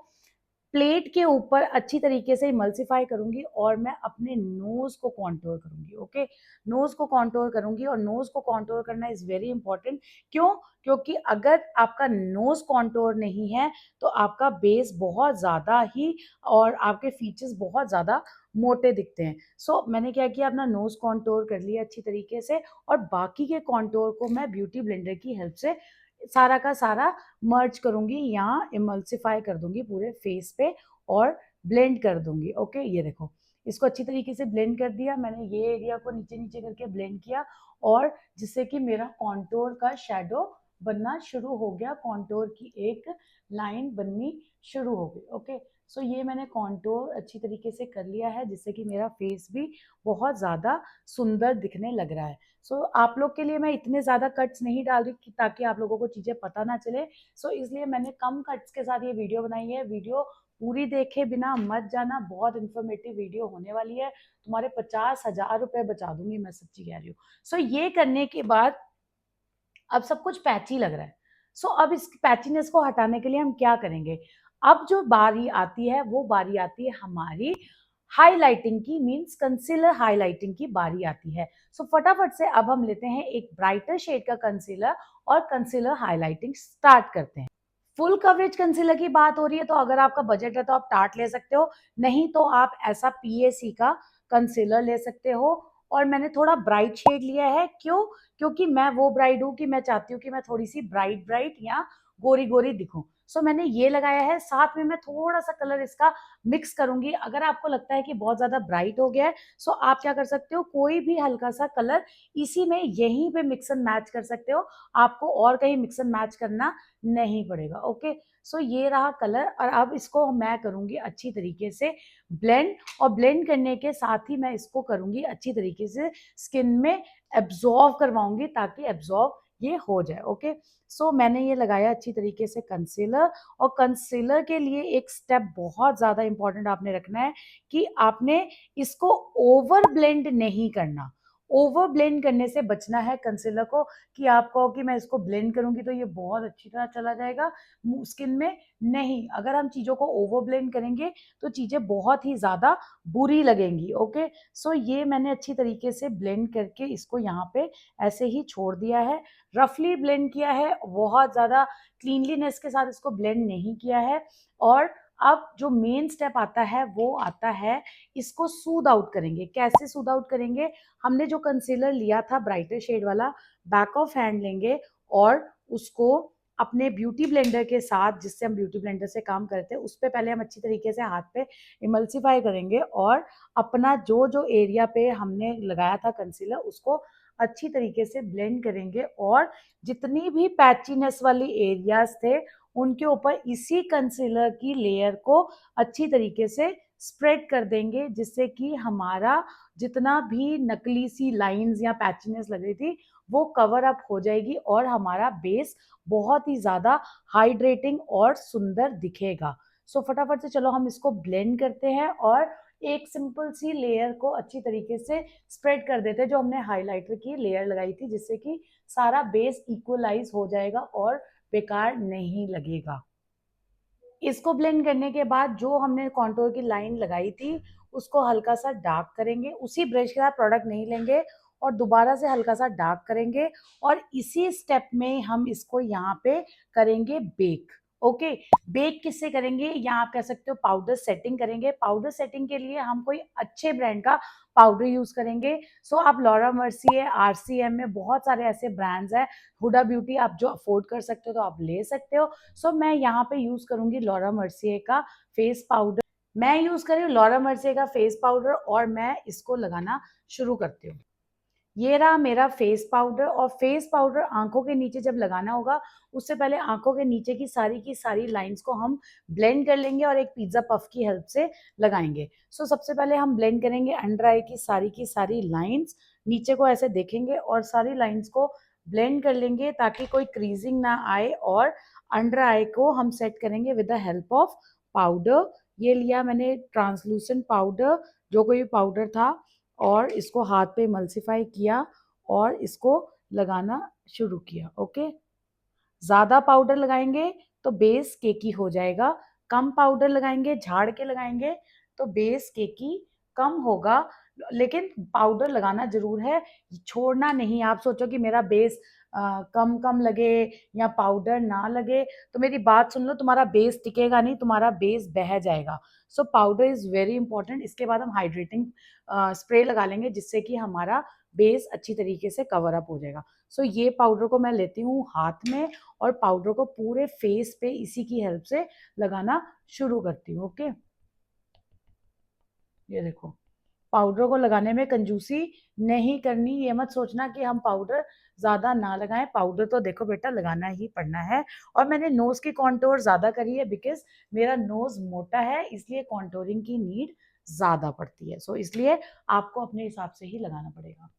प्लेट के ऊपर अच्छी तरीके से इमल्सिफाई करूंगी और मैं अपने नोज को कॉन्टोर करूंगी। ओके, नोज को कॉन्टोर करूंगी, और नोज को कॉन्टोर करना इज वेरी इंपॉर्टेंट। क्यों? क्योंकि अगर आपका नोज कॉन्टोर नहीं है तो आपका बेस बहुत ज्यादा ही, और आपके फीचर्स बहुत ज्यादा मोटे दिखते हैं। सो मैंने क्या किया, अपना नोज कॉन्टोर कर लिया अच्छी तरीके से, और बाकी के कॉन्टोर को मैं ब्यूटी ब्लेंडर की हेल्प से सारा का सारा मर्ज करूंगी, यहाँ इमल्सिफाई कर दूंगी पूरे फेस पे और ब्लेंड कर दूंगी। ओके, ये देखो इसको अच्छी तरीके से ब्लेंड कर दिया मैंने, ये एरिया को नीचे नीचे करके ब्लेंड किया, और जिससे कि मेरा कॉन्टोर का शेडो बनना शुरू हो गया, कॉन्टोर की एक लाइन बननी शुरू हो गई। ओके, सो ये मैंने कॉन्टोर अच्छी तरीके से कर लिया है, जिससे कि मेरा फेस भी बहुत ज़्यादा सुंदर दिखने लग रहा है। सो आप लोग के लिए मैं इतने ज़्यादा कट्स नहीं डाल रही कि ताकि आप लोगों को चीज़ें पता ना चले। सो इसलिए मैंने कम कट्स के साथ ये वीडियो बनाई है। वीडियो पूरी देखे बिना मत जाना, बहुत इन्फॉर्मेटिव वीडियो होने वाली है। तुम्हारे 50,000 रुपए बचा दूंगी, मैं सच्ची कह रही हूँ। सो ये करने के बाद अब सब कुछ पैची लग रहा है। सो अब इस पैचीनेस को हटाने के लिए हम क्या करेंगे? अब जो बारी आती है वो बारी आती है हमारी हाइलाइटिंग की, मींस कंसीलर हाइलाइटिंग की बारी आती है। सो फटाफट से अब हम लेते हैं एक ब्राइटर शेड का कंसीलर और कंसीलर हाइलाइटिंग स्टार्ट करते हैं। फुल कवरेज कंसीलर की बात हो रही है तो अगर आपका बजट है तो आप टार्ट ले सकते हो, नहीं तो आप ऐसा पीएसी का कंसीलर ले सकते हो। और मैंने थोड़ा ब्राइट शेड लिया है, क्यों? क्योंकि मैं वो ब्राइड हूँ कि मैं चाहती हूँ कि मैं थोड़ी सी ब्राइट ब्राइट या गोरी गोरी दिखूं। सो मैंने ये लगाया है, साथ में मैं थोड़ा सा कलर इसका मिक्स करूंगी। अगर आपको लगता है कि बहुत ज्यादा ब्राइट हो गया है, सो आप क्या कर सकते हो, कोई भी हल्का सा कलर इसी में यहीं पे मिक्स एंड मैच कर सकते हो। आपको और कहीं मिक्स एंड मैच करना नहीं पड़ेगा। ओके, सो ये रहा कलर, और अब इसको मैं करूंगी अच्छी तरीके से ब्लेंड। और ब्लेंड करने के साथ ही मैं इसको करूंगी अच्छी तरीके से स्किन में एब्जॉर्व करवाऊंगी, ताकि एब्जॉर्व ये हो जाए। ओके, सो मैंने ये लगाया अच्छी तरीके से कंसीलर। और कंसीलर के लिए एक स्टेप बहुत ज़्यादा इंपॉर्टेंट आपने रखना है कि आपने इसको ओवर ब्लेंड नहीं करना। ओवर ब्लेंड करने से बचना है कंसीलर को, कि आप कहो कि मैं इसको ब्लेंड करूंगी तो ये बहुत अच्छी तरह चला जाएगा स्किन में। नहीं, अगर हम चीज़ों को ओवर ब्लेंड करेंगे तो चीज़ें बहुत ही ज़्यादा बुरी लगेंगी। ओके, सो ये मैंने अच्छी तरीके से ब्लेंड करके इसको यहाँ पे ऐसे ही छोड़ दिया है। रफली ब्लेंड किया है, बहुत ज़्यादा क्लीनलीनेस के साथ इसको ब्लेंड नहीं किया है। और अब जो मेन स्टेप आता है वो आता है, इसको सूद आउट करेंगे। कैसे सूद आउट करेंगे? हमने जो कंसीलर लिया था ब्राइटर शेड वाला, बैक ऑफ हैंड लेंगे और उसको अपने ब्यूटी ब्लेंडर के साथ, जिससे हम ब्यूटी ब्लेंडर से काम करते हैं, उस पर पहले हम अच्छी तरीके से हाथ पे इमल्सिफाई करेंगे और अपना जो जो एरिया पे हमने लगाया था कंसीलर उसको अच्छी तरीके से ब्लेंड करेंगे। और जितनी भी पैचीनेस वाली एरियाज थे उनके ऊपर इसी कंसीलर की लेयर को अच्छी तरीके से स्प्रेड कर देंगे, जिससे कि हमारा जितना भी नकली सी लाइंस या पैचीनेस लग रही थी वो कवर अप हो जाएगी और हमारा बेस बहुत ही ज़्यादा हाइड्रेटिंग और सुंदर दिखेगा। सो फटाफट से चलो हम इसको ब्लेंड करते हैं और एक सिंपल सी लेयर को अच्छी तरीके से स्प्रेड कर देते हैं, जो हमने हाइलाइटर की लेयर लगाई थी, जिससे कि सारा बेस इक्वलाइज हो जाएगा और बेकार नहीं लगेगा। इसको ब्लेंड करने के बाद जो हमने कॉन्टोर की लाइन लगाई थी उसको हल्का सा डार्क करेंगे, उसी ब्रश के साथ प्रोडक्ट नहीं लेंगे और दोबारा से हल्का सा डार्क करेंगे। और इसी स्टेप में हम इसको यहाँ पे करेंगे बेक। ओके, बेक किससे करेंगे? यहाँ आप कह सकते हो पाउडर सेटिंग करेंगे। पाउडर सेटिंग के लिए हम कोई अच्छे ब्रांड का पाउडर यूज करेंगे। सो आप लॉरा मर्सिए, आरसीएम में बहुत सारे ऐसे ब्रांड्स हैं, हुडा ब्यूटी आप जो अफोर्ड कर सकते हो तो आप ले सकते हो। सो मैं यहाँ पे यूज करूंगी लॉरा मर्सिए का फेस पाउडर। मैं यूज कर रही हूँ लॉरा मर्सिए का फेस पाउडर और मैं इसको लगाना शुरू करती हूँ। ये रहा मेरा फेस पाउडर। और फेस पाउडर आंखों के नीचे जब लगाना होगा उससे पहले आंखों के नीचे की सारी लाइंस को हम ब्लेंड कर लेंगे और एक पिज्जा पफ की हेल्प से लगाएंगे। सो सबसे पहले हम ब्लेंड करेंगे अंडर आई की सारी लाइंस, नीचे को ऐसे देखेंगे और सारी लाइंस को ब्लेंड कर लेंगे ताकि कोई क्रीजिंग ना आए। और अंडर आई को हम सेट करेंगे with the help of powder. ये लिया मैंने ट्रांसलूसेंट पाउडर, जो कोई पाउडर था, और इसको हाथ पे मल्सीफाई किया और इसको लगाना शुरू किया। ओके, ज़्यादा पाउडर लगाएंगे तो बेस केकी हो जाएगा, कम पाउडर लगाएंगे, झाड़ के लगाएंगे तो बेस केकी कम होगा। लेकिन पाउडर लगाना जरूर है, छोड़ना नहीं। आप सोचो कि मेरा बेस कम कम लगे या पाउडर ना लगे, तो मेरी बात सुन लो, तुम्हारा बेस टिकेगा नहीं, तुम्हारा बेस बह जाएगा। सो पाउडर इज़ वेरी इंपॉर्टेंट। इसके बाद हम हाइड्रेटिंग स्प्रे लगा लेंगे, जिससे कि हमारा बेस अच्छी तरीके से कवर अप हो जाएगा। सो ये पाउडर को मैं लेती हूँ हाथ में और पाउडर को पूरे फेस पे इसी की हेल्प से लगाना शुरू करती हूँ। ओके, ये देखो, पाउडर को लगाने में कंजूसी नहीं करनी। ये मत सोचना कि हम पाउडर ज़्यादा ना लगाएं, पाउडर तो देखो बेटा लगाना ही पड़ना है। और मैंने नोज़ की कॉन्टोर ज़्यादा करी है बिकॉज मेरा नोज़ मोटा है, इसलिए कॉन्टोरिंग की नीड ज़्यादा पड़ती है। सो इसलिए आपको अपने हिसाब से ही लगाना पड़ेगा।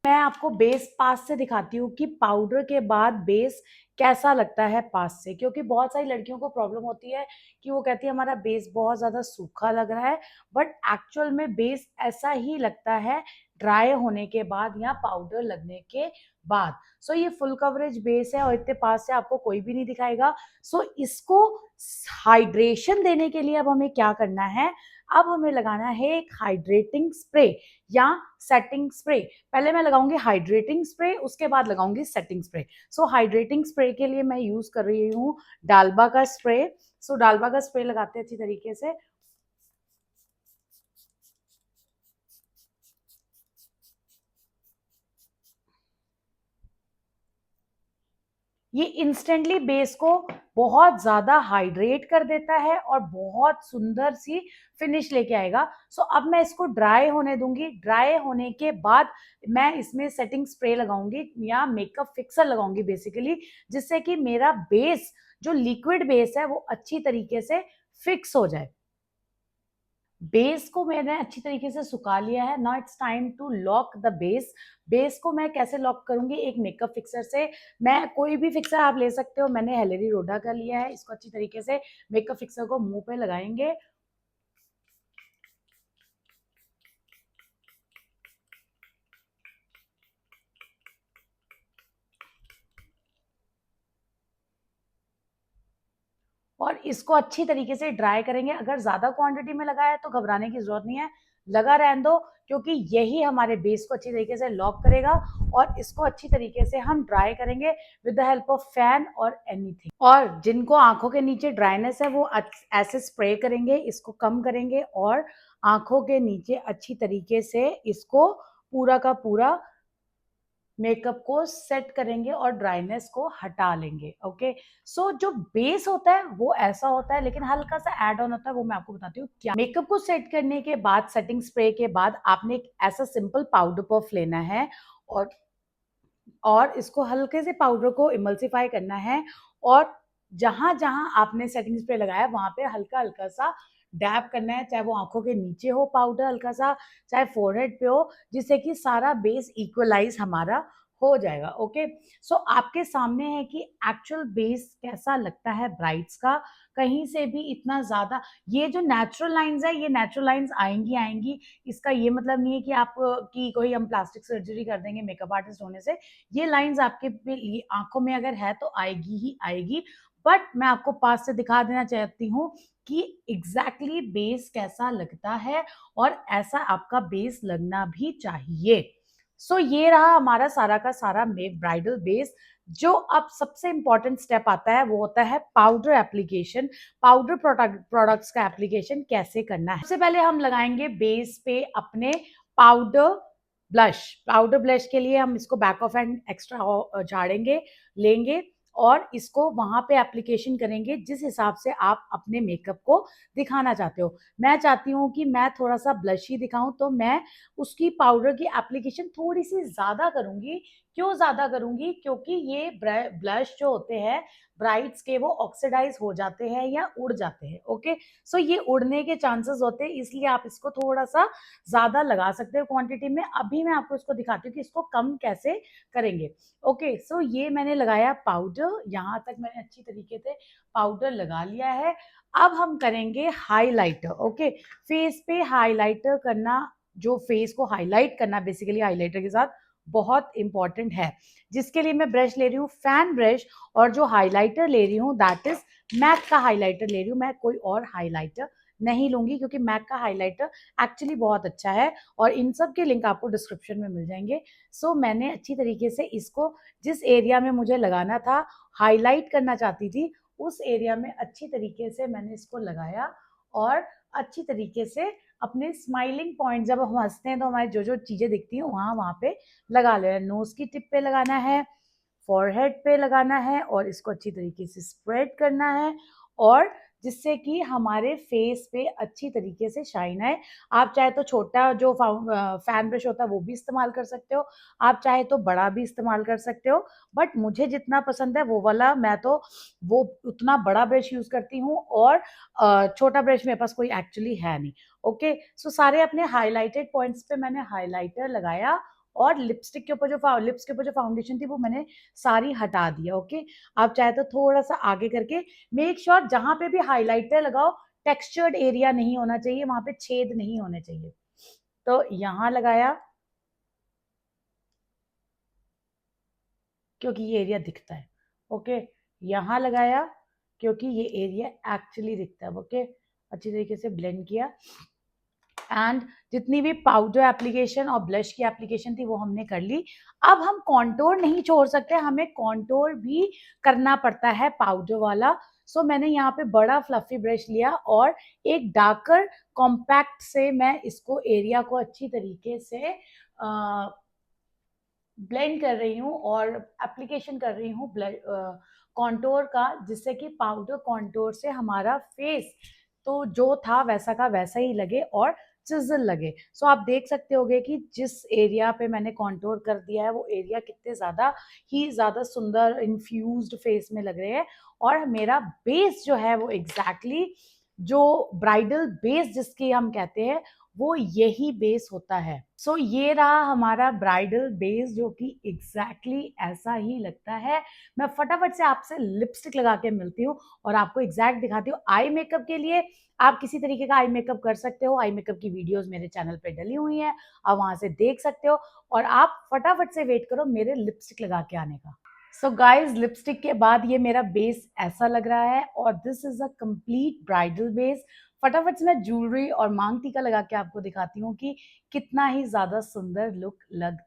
मैं आपको बेस पास से दिखाती हूँ कि पाउडर के बाद बेस कैसा लगता है पास से, क्योंकि बहुत सारी लड़कियों को प्रॉब्लम होती है कि वो कहती है हमारा बेस बहुत ज़्यादा सूखा लग रहा है, बट एक्चुअल में बेस ऐसा ही लगता है ड्राई होने के बाद या पाउडर लगने के बाद। सो ये फुल कवरेज बेस है और इतने पास से आपको कोई भी नहीं दिखाएगा। सो इसको हाइड्रेशन देने के लिए अब हमें क्या करना है, अब हमें लगाना है एक हाइड्रेटिंग स्प्रे या सेटिंग स्प्रे। पहले मैं लगाऊंगी हाइड्रेटिंग स्प्रे, उसके बाद लगाऊंगी सेटिंग स्प्रे। सो हाइड्रेटिंग स्प्रे के लिए मैं यूज कर रही हूँ डालबा का स्प्रे। सो डालबा का स्प्रे लगाते हैं अच्छी तरीके से। ये इंस्टेंटली बेस को बहुत ज्यादा हाइड्रेट कर देता है और बहुत सुंदर सी फिनिश लेके आएगा। सो अब मैं इसको ड्राई होने दूंगी। ड्राई होने के बाद मैं इसमें सेटिंग स्प्रे लगाऊंगी या मेकअप फिक्सर लगाऊंगी बेसिकली, जिससे कि मेरा बेस जो लिक्विड बेस है वो अच्छी तरीके से फिक्स हो जाए। बेस को मैंने अच्छी तरीके से सुखा लिया है। Now it's time to lock the base. Base को मैं कैसे लॉक करूंगी, एक मेकअप फिक्सर से। मैं कोई भी फिक्सर आप ले सकते हो, मैंने हेलेरी रोडा का लिया है। इसको अच्छी तरीके से मेकअप फिक्सर को मुंह पे लगाएंगे। और इसको अच्छी तरीके से ड्राई करेंगे। अगर ज्यादा क्वांटिटी में लगाया है तो घबराने की जरूरत नहीं है, लगा रहने दो, क्योंकि यही हमारे बेस को अच्छी तरीके से लॉक करेगा। और इसको अच्छी तरीके से हम ड्राई करेंगे with the help of fan और एनीथिंग। और जिनको आंखों के नीचे ड्राइनेस है वो ऐसे स्प्रे करेंगे, इसको कम करेंगे और आंखों के नीचे अच्छी तरीके से इसको पूरा का पूरा मेकअप को सेट करेंगे और ड्राइनेस को हटा लेंगे। ओके, सो जो बेस होता है वो ऐसा होता है, लेकिन हल्का सा एड ऑन होता है, वो मैं आपको बताती हूँ क्या। मेकअप को सेट करने के बाद, सेटिंग स्प्रे के बाद, आपने एक ऐसा सिंपल पाउडर पफ लेना है और इसको हल्के से पाउडर को इमल्सिफाई करना है। और जहां जहां आपने सेटिंग स्प्रे लगाया वहां पे हल्का हल्का सा डैब करना है, चाहे वो आंखों के नीचे हो पाउडर हल्का सा, चाहे फोरहेड पे हो, जिससे कि सारा बेस इक्वलाइज हमारा हो जाएगा। ओके, सो आपके सामने है कि एक्चुअल बेस कैसा लगता है ब्राइट्स का। कहीं से भी इतना ज्यादा, ये जो नेचुरल लाइंस है ये नेचुरल लाइंस आएंगी आएंगी। इसका ये मतलब नहीं है कि आप कि कोई हम प्लास्टिक सर्जरी कर देंगे मेकअप आर्टिस्ट होने से। ये लाइंस आपके आंखों में अगर है तो आएगी ही आएगी। बट मैं आपको पास से दिखा देना चाहती हूँ कि एग्जैक्टली बेस कैसा लगता है और ऐसा आपका बेस लगना भी चाहिए। सो ये रहा हमारा सारा का सारा ब्राइडल बेस। जो अब सबसे इंपॉर्टेंट स्टेप आता है वो होता है पाउडर एप्लीकेशन। पाउडर प्रोडक्ट्स का एप्लीकेशन कैसे करना है। सबसे पहले हम लगाएंगे बेस पे अपने पाउडर ब्लश। पाउडर ब्लश के लिए हम इसको बैक ऑफ एंड एक्स्ट्रा झाड़ेंगे, लेंगे और इसको वहां पे एप्लीकेशन करेंगे जिस हिसाब से आप अपने मेकअप को दिखाना चाहते हो। मैं चाहती हूँ कि मैं थोड़ा सा ब्लशी दिखाऊं, तो मैं उसकी पाउडर की एप्लीकेशन थोड़ी सी ज्यादा करूंगी। क्यों ज्यादा करूंगी, क्योंकि ये ब्लश जो होते हैं ब्राइट्स के वो ऑक्सीडाइज हो जाते हैं या उड़ जाते हैं। ओके, सो ये उड़ने के चांसेस होते हैं, इसलिए आप इसको थोड़ा सा ज्यादा लगा सकते हो क्वांटिटी में। अभी मैं आपको इसको दिखाती हूँ कि इसको कम कैसे करेंगे। ओके, सो ये मैंने लगाया पाउडर, यहाँ तक मैंने अच्छी तरीके से पाउडर लगा लिया है। अब हम करेंगे हाइलाइटर। ओके, फेस पे हाइलाइटर करना, जो फेस को हाईलाइट करना बेसिकली हाइलाइटर के साथ बहुत इंपॉर्टेंट है, जिसके लिए मैं ब्रश ले रही हूँ फैन ब्रश। और जो हाइलाइटर ले रही हूँ दैट इज मैक का हाइलाइटर ले रही हूँ। मैं कोई और हाइलाइटर नहीं लूंगी, क्योंकि मैक का हाइलाइटर एक्चुअली बहुत अच्छा है और इन सब के लिंक आपको डिस्क्रिप्शन में मिल जाएंगे। सो मैंने अच्छी तरीके से इसको जिस एरिया में मुझे लगाना था, हाईलाइट करना चाहती थी, उस एरिया में अच्छी तरीके से मैंने इसको लगाया। और अच्छी तरीके से अपने स्माइलिंग पॉइंट, जब हम हंसते हैं तो हमारी जो जो चीजें दिखती हैं वहां वहां पे लगा लेना। नोज की टिप पे लगाना है, फॉरहेड पे लगाना है और इसको अच्छी तरीके से स्प्रेड करना है। और जिससे कि हमारे फेस पे अच्छी तरीके से शाइन आए। आप चाहे तो छोटा जो फैन ब्रश होता है वो भी इस्तेमाल कर सकते हो, आप चाहे तो बड़ा भी इस्तेमाल कर सकते हो, बट मुझे जितना पसंद है वो वाला, मैं तो वो उतना बड़ा ब्रश यूज करती हूँ, और छोटा ब्रश मेरे पास कोई एक्चुअली है नहीं। ओके, सो सारे अपने हाईलाइटेड पॉइंट्स पे मैंने हाईलाइटर लगाया, और लिपस्टिक के ऊपर जो लिप्स के ऊपर जो फाउंडेशन थी वो मैंने सारी हटा दिया। ओके, आप चाहे तो थोड़ा सा आगे करके मेक श्योर जहां पे भी हाईलाइटर लगाओ टेक्सचर्ड एरिया नहीं होना चाहिए, वहां पे छेद नहीं होने चाहिए। तो यहां लगाया क्योंकि ये एरिया दिखता है। ओके, यहाँ लगाया क्योंकि ये एरिया एक्चुअली दिखता है। ओके, अच्छी तरीके से ब्लेंड किया, एंड जितनी भी पाउडर एप्लीकेशन और ब्लश की एप्लीकेशन थी वो हमने कर ली। अब हम कॉन्टोर नहीं छोड़ सकते, हमें कॉन्टोर भी करना पड़ता है पाउडर वाला। सो मैंने यहाँ पे बड़ा फ्लफी ब्रश लिया और एक डार्कर कॉम्पैक्ट से मैं इसको एरिया को अच्छी तरीके से ब्लेंड कर रही हूँ और एप्लीकेशन कर रही हूँ कॉन्टोर का, जिससे कि पाउडर कॉन्टोर से हमारा फेस तो जो था वैसा का वैसा ही लगे और चिजल लगे। सो आप देख सकते होगे कि जिस एरिया पे मैंने कॉन्टोर कर दिया है वो एरिया कितने ज्यादा सुंदर इन्फ्यूज्ड फेस में लग रहे हैं। और मेरा बेस जो है वो एग्जैक्टली जो ब्राइडल बेस जिसकी हम कहते हैं वो यही बेस होता है। सो ये रहा हमारा ब्राइडल बेस जो कि एग्जैक्टली ऐसा ही लगता है। मैं फटाफट से आपसे लिपस्टिक लगा के मिलती हूँ और आपको एग्जैक्ट दिखाती हूँ। आई मेकअप के लिए आप किसी तरीके का आई मेकअप कर सकते हो, आई मेकअप की वीडियोस मेरे चैनल पे डली हुई हैं, आप वहां से देख सकते हो। और आप फटाफट से वेट करो मेरे लिपस्टिक लगा के आने का। सो गाइज, लिपस्टिक के बाद ये मेरा बेस ऐसा लग रहा है और this is a complete bridal base. फटाफट से मैं ज्वेलरी और मांग टीका लगा के आपको दिखाती हूँ कि कितना ही ज्यादा सुंदर लुक लग।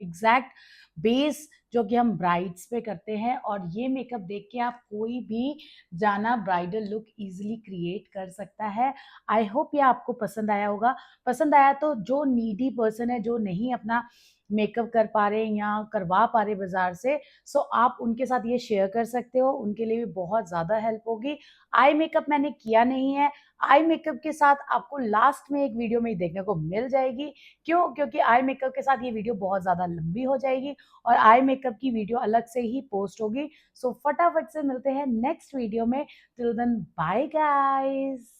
एग्जैक्ट बेस जो कि हम ब्राइड्स पे करते हैं, और ये मेकअप देख के आप कोई भी जाना ब्राइडल लुक इजीली क्रिएट कर सकता है। आई होप ये आपको पसंद आया होगा। पसंद आया तो जो नीडी पर्सन है, जो नहीं अपना मेकअप कर पा रहे या करवा पा रहे बाजार से, सो आप उनके साथ ये शेयर कर सकते हो, उनके लिए भी बहुत ज़्यादा हेल्प होगी। आई मेकअप मैंने किया नहीं है, आई मेकअप के साथ आपको लास्ट में एक वीडियो में ही देखने को मिल जाएगी। क्यों? क्योंकि आई मेकअप के साथ ये वीडियो बहुत ज़्यादा लंबी हो जाएगी और आई मेकअप की वीडियो अलग से ही पोस्ट होगी। सो फटाफट से मिलते हैं नेक्स्ट वीडियो में। Till then bye guys.